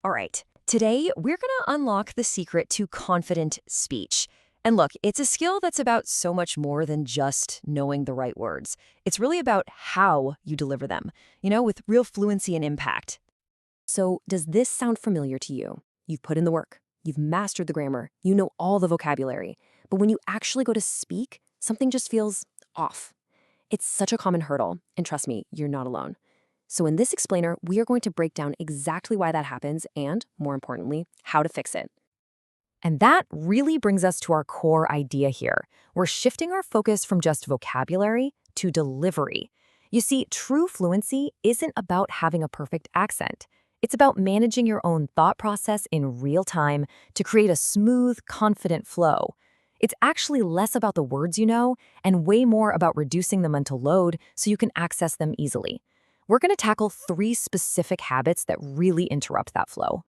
All right, today we're going to unlock the secret to confident speech. And look, it's a skill that's about so much more than just knowing the right words. It's really about how you deliver them, with real fluency and impact. So, does this sound familiar to you? You've put in the work, you've mastered the grammar, you know all the vocabulary. But when you actually go to speak, something just feels off. It's such a common hurdle, and trust me, you're not alone. So in this explainer, we are going to break down exactly why that happens and, more importantly, how to fix it. And that really brings us to our core idea here. We're shifting our focus from just vocabulary to delivery. You see, true fluency isn't about having a perfect accent. It's about managing your own thought process in real time to create a smooth, confident flow. It's actually less about the words you know and way more about reducing the mental load so you can access them easily. We're going to tackle 3 specific habits that really interrupt that flow.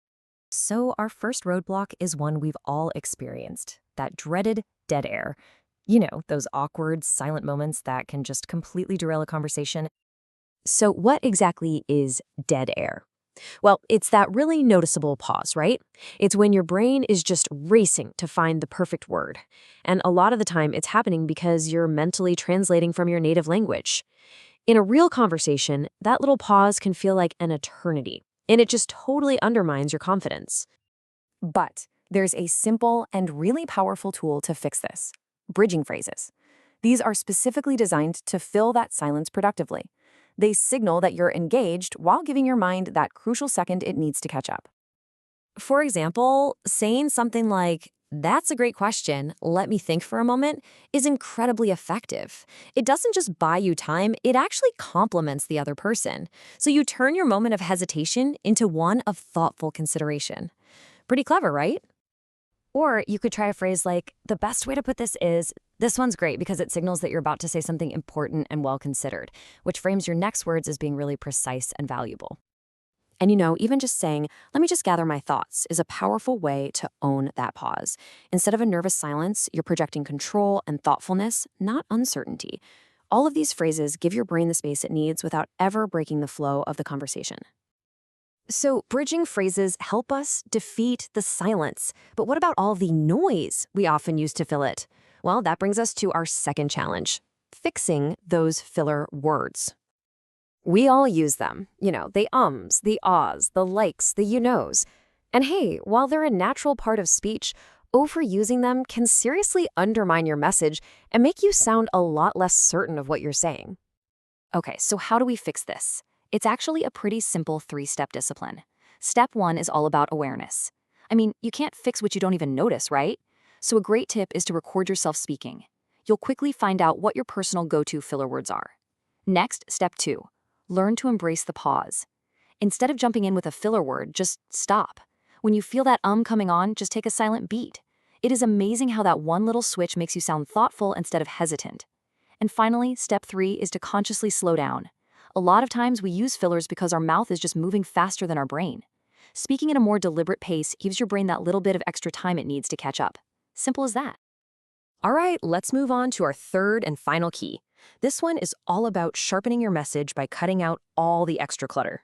So our first roadblock is one we've all experienced, that dreaded dead air. Those awkward, silent moments that can just completely derail a conversation. So what exactly is dead air? Well, it's that really noticeable pause, right? It's when your brain is just racing to find the perfect word. And a lot of the time, it's happening because you're mentally translating from your native language. In a real conversation, that little pause can feel like an eternity, and it just totally undermines your confidence. But there's a simple and really powerful tool to fix this: bridging phrases. These are specifically designed to fill that silence productively. They signal that you're engaged while giving your mind that crucial second it needs to catch up. For example, saying something like, "That's a great question, let me think for a moment," is incredibly effective. It doesn't just buy you time, it actually complements the other person. So you turn your moment of hesitation into one of thoughtful consideration. Pretty clever, right? Or you could try a phrase like, "The best way to put this one's great because it signals that you're about to say something important and well considered," which frames your next words as being really precise and valuable. And even just saying, "Let me just gather my thoughts," is a powerful way to own that pause. Instead of a nervous silence, you're projecting control and thoughtfulness, not uncertainty. All of these phrases give your brain the space it needs without ever breaking the flow of the conversation. So, bridging phrases help us defeat the silence. But what about all the noise we often use to fill it? Well, that brings us to our second challenge: fixing those filler words. We all use them, the ums, the ahs, the likes, the you knows. And hey, while they're a natural part of speech, overusing them can seriously undermine your message and make you sound a lot less certain of what you're saying. Okay, so how do we fix this? It's actually a pretty simple 3-step discipline. Step 1 is all about awareness. You can't fix what you don't even notice, right? So a great tip is to record yourself speaking. You'll quickly find out what your personal go-to filler words are. Next, step 2. Learn to embrace the pause. Instead of jumping in with a filler word, just stop. When you feel that coming on, just take a silent beat. It is amazing how that one little switch makes you sound thoughtful instead of hesitant. And finally, step 3 is to consciously slow down. A lot of times we use fillers because our mouth is just moving faster than our brain. Speaking at a more deliberate pace gives your brain that little bit of extra time it needs to catch up. Simple as that. All right, let's move on to our third and final key. This one is all about sharpening your message by cutting out all the extra clutter.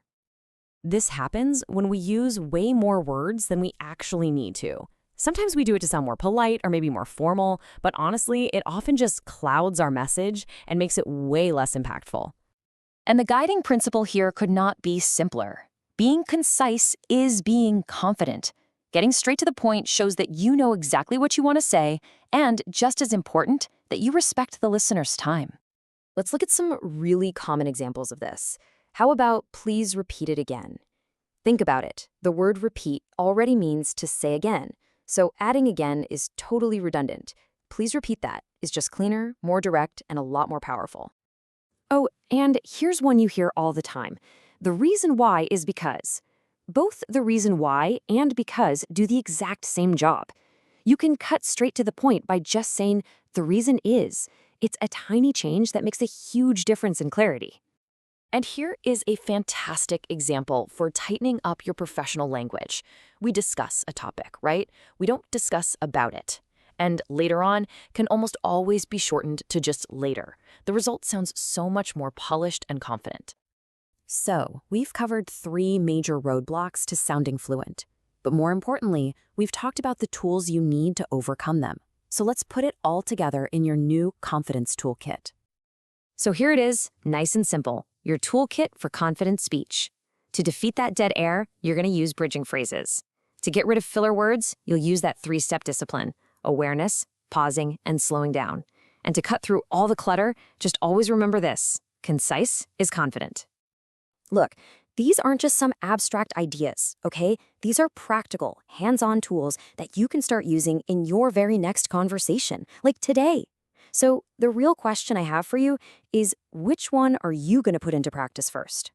This happens when we use way more words than we actually need to. Sometimes we do it to sound more polite or maybe more formal, but honestly, it often just clouds our message and makes it way less impactful. And the guiding principle here could not be simpler. Being concise is being confident. Getting straight to the point shows that you know exactly what you want to say, and just as important, that you respect the listener's time. Let's look at some really common examples of this. How about "please repeat it again"? Think about it. The word repeat already means to say again, so adding again is totally redundant. "Please repeat that" is just cleaner, more direct, and a lot more powerful. Oh, and here's one you hear all the time. "The reason why is because." Both "the reason why" and "because" do the exact same job. You can cut straight to the point by just saying, "The reason is." It's a tiny change that makes a huge difference in clarity. And here is a fantastic example for tightening up your professional language. We discuss a topic, right? We don't discuss about it. And "later on" can almost always be shortened to just "later." The result sounds so much more polished and confident. So, we've covered 3 major roadblocks to sounding fluent. But more importantly, we've talked about the tools you need to overcome them. So let's put it all together in your new confidence toolkit. So here it is, nice and simple, your toolkit for confident speech. To defeat that dead air, you're going to use bridging phrases. To get rid of filler words, you'll use that 3-step discipline: awareness, pausing, and slowing down. And to cut through all the clutter, just always remember this: concise is confident. Look, these aren't just some abstract ideas, okay? These are practical, hands-on tools that you can start using in your very next conversation, like today. So the real question I have for you is, which one are you going to put into practice first?